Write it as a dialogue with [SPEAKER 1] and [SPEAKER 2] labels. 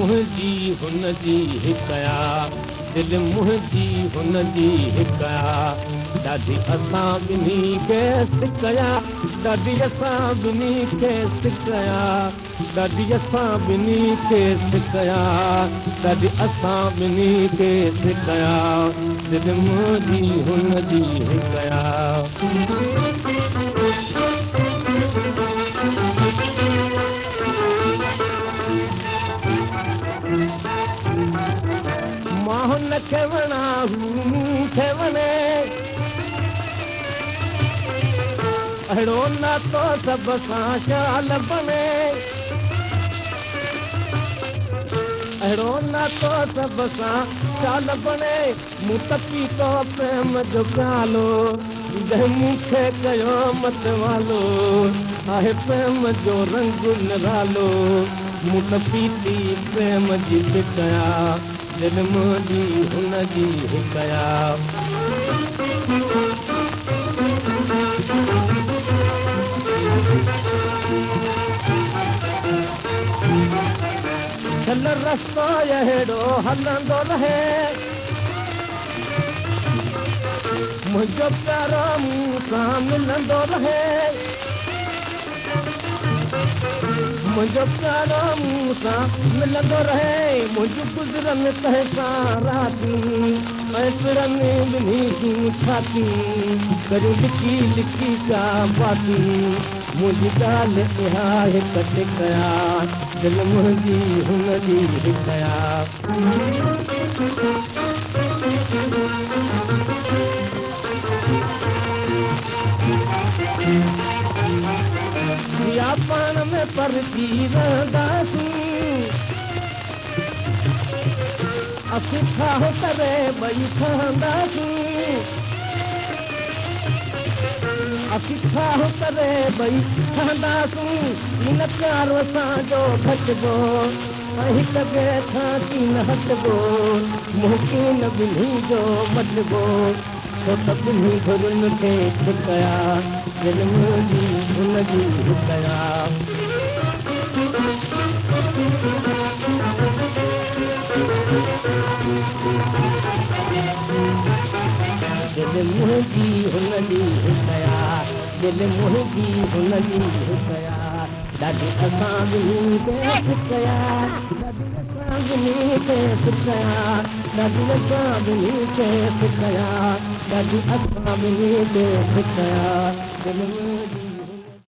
[SPEAKER 1] मुंहिंजी हुनजी हिकया दिलि मुंहिंजी हुनजी हिकया ॾाढी असां ॿिन्ही खे सिकया ॾाढी असां ॿिन्ही खे सिकया ॾाढी असां ॿिन्ही खे सिकया ॾाढी असां ॿिन्ही खे सिकया दिलि मुंहिंजी हुनजी हिकया मां हुनखे वणा हू मूंखे वणे अहिड़ो नातो सभु सां शाल बणे अहिड़ो नातो सभु सां शाल बणे मूं त पीतो प्रेम जो प्यालो जंहिं मूंखे कयो मत वालो आहे प्रेम जो रंग निरालो मूं त पीती प्रेम जी सिकया दिलि मुंहिंजी हुनजी हिकया चल रस्तो अहिड़ो हलंदो रहे मुंहिंजो प्यारो मूं सां मिलंदो रहे मुंहिंजो प्यारो मूं सां मिलंदो रहे मुंहिंजूं गुज़रनि तंहिंसां रातियूं ऐं पिड़नि ॿिन्ही जूं छातियूं करियूं लिकी लिकी का बातियूं मुंहिंजी ॻाल्हि इहा हिकु टिकया दिलि मुंहिंजी हुनजी हिकया या पाण में परजी रहंदासीं असीं ठाह करे ॿई ठहंदासीं असीं ठाह करे ॿई ठहंदासीं इन प्यार असांजो घटिबो ऐं हिक ॿिए खां कीन हटिबो मुमकिन ॿिन्ही जो मटिबो छो त ॿिन्ही घुरुनि खे छिकया दिलि मुंहिंजी हुनजी हिकया दिलि मुंहिंजी हुनजी हिकया दिलि मुंहिंजी हुनजी हिकया ॾाढी असां ॿिन्ही खे सिकया ॾाढी असां ॿिन्ही खे सिकया ॾाढी असां ॿिन्ही खे सिकया ॾाढी असां ॿिन्ही खे सिकया दिलि मुंहिंजी